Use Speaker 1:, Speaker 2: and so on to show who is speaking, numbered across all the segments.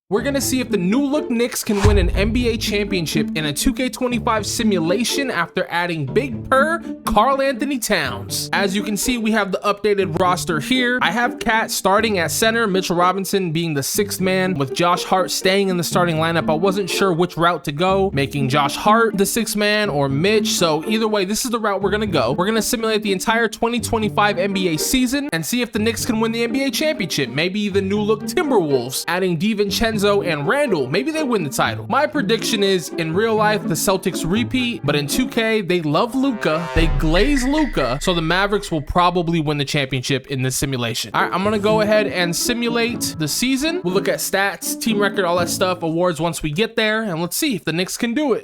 Speaker 1: We're gonna see if the new look Knicks can win an NBA championship in a 2K25 simulation after adding big PURR Karl-Anthony Towns. As you can see, we have the updated roster here. I have Cat starting at center, Mitchell Robinson being the sixth man, with Josh Hart staying in the starting lineup. I wasn't sure which route to go, making Josh Hart the sixth man or Mitch. So either way, this is the route we're gonna go. We're gonna simulate the entire 2025 NBA season and see if the Knicks can win the NBA championship. Maybe the new look Timberwolves, adding DiVincenzo and Randall, maybe they win the title. My prediction is, in real life, the Celtics repeat, but in 2K, they love Luka, they glaze Luka, so the Mavericks will probably win the championship in this simulation. All right, I'm gonna go ahead and simulate the season. We'll look at stats, team record, all that stuff, awards once we get there, and let's see if the Knicks can do it.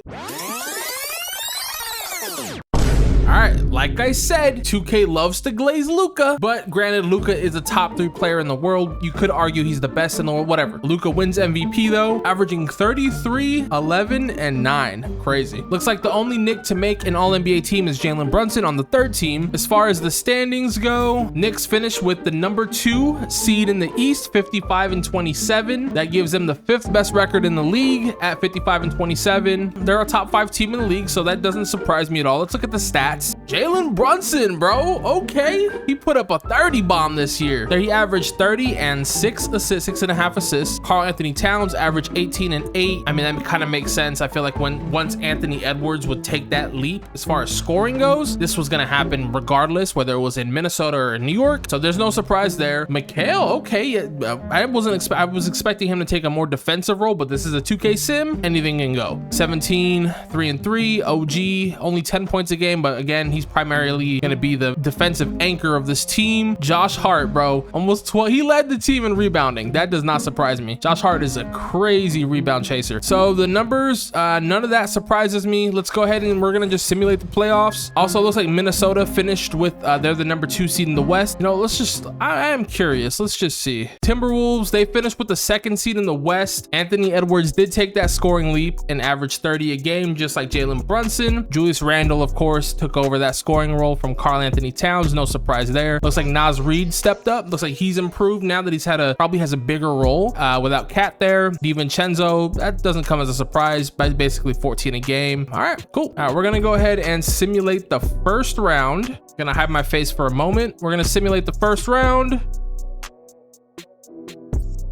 Speaker 1: All right, like I said, 2K loves to glaze Luka, but granted, Luka is a top 3 player in the world. You could argue he's the best in the world, whatever. Luka wins MVP though, averaging 33, 11, and 9. Crazy. Looks like the only Knick to make an All-NBA team is Jalen Brunson on the 3rd team. As far as the standings go, Knicks finished with the number 2 seed in the East, 55-27. That gives them the 5th best record in the league at 55-27. They're a top 5 team in the league, so that doesn't surprise me at all. Let's look at the stats. Jalen Brunson, bro. Okay. He put up a 30 bomb this year. There he averaged 30 and 6 assists, 6.5 assists. Karl-Anthony Towns averaged 18 and 8. I mean, that kind of makes sense. I feel like once Anthony Edwards would take that leap as far as scoring goes, this was going to happen regardless, whether it was in Minnesota or in New York. So there's no surprise there. Mikal, okay. I was expecting him to take a more defensive role, but this is a 2K sim. Anything can go. 17, 3 and 3. OG, only 10 points a game, but again, he's primarily going to be the defensive anchor of this team. Josh Hart, bro, almost 12. He led the team in rebounding. That does not surprise me. Josh Hart is a crazy rebound chaser. So the numbers, none of that surprises me. Let's go ahead and we're going to just simulate the playoffs. Also, looks like Minnesota finished with, they're the number 2 seed in the West. You know, let's just, I am curious. Let's just see. Timberwolves, they finished with the 2nd seed in the West. Anthony Edwards did take that scoring leap and averaged 30 a game, just like Jalen Brunson. Julius Randle, of course, took over that scoring role from Karl-Anthony Towns. No surprise there. Looks like Naz Reid stepped up. Looks like he's improved now that he's probably has a bigger role without Cat there. DiVincenzo, that doesn't come as a surprise, but basically 14 a game. All right, cool. All right, we're gonna go ahead and simulate the first round. Gonna hide my face for a moment. We're gonna simulate the first round.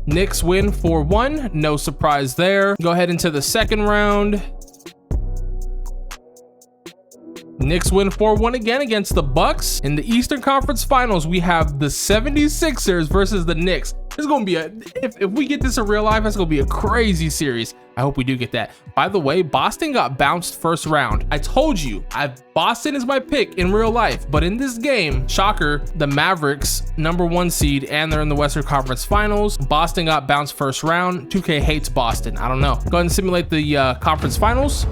Speaker 1: Knicks win 4-1. No surprise there. Go ahead into the second round. Knicks win 4-1 again against the Bucks. In the Eastern Conference Finals, we have the 76ers versus the Knicks. This is going to be if we get this in real life, it's going to be a crazy series. I hope we do get that. By the way, Boston got bounced first round. I told you, Boston is my pick in real life, but in this game, shocker, the Mavericks, number 1 seed, and they're in the Western Conference Finals. Boston got bounced first round. 2K hates Boston. I don't know. Go ahead and simulate the conference finals.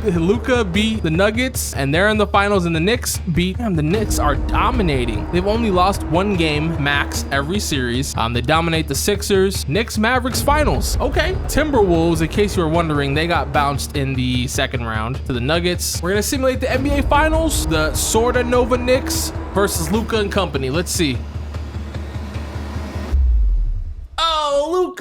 Speaker 1: Luka beat the Nuggets and they're in the finals, and the Knicks beat them. The Knicks are dominating. They've only lost 1 game max every series. They dominate the Sixers. Knicks Mavericks finals. Okay. Timberwolves, in case you were wondering, they got bounced in the 2nd round to the Nuggets. We're gonna simulate the NBA finals. The sorta Nova Knicks versus Luka and company. Let's see. Oh,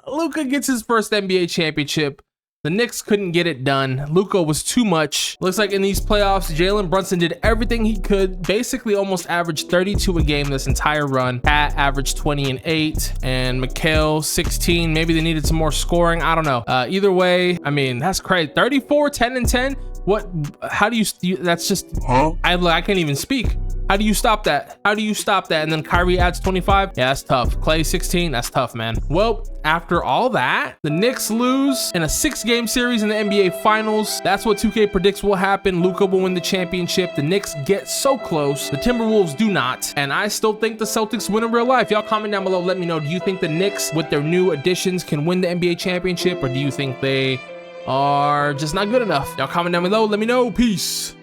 Speaker 1: Luka gets his first NBA championship. The Knicks couldn't get it done. Luka was too much. Looks like in these playoffs, Jalen Brunson did everything he could. Basically almost averaged 32 a game this entire run. Pat averaged 20 and 8. And Mikal, 16. Maybe they needed some more scoring. I don't know. Either way, I mean, that's crazy. 34, 10 and 10. What? How do you that's just, huh? I can't even speak. How do you stop that? How do you stop that? And then Kyrie adds 25. Yeah, that's tough. Clay 16. That's tough, man. Well, after all that, the Knicks lose in a 6-game series in the NBA Finals. That's what 2K predicts will happen. Luka will win the championship. The Knicks get so close. The Timberwolves do not. And I still think the Celtics win in real life. Y'all comment down below. Let me know. Do you think the Knicks, with their new additions, can win the NBA championship? Or do you think they are just not good enough? Y'all comment down below. Let me know. Peace.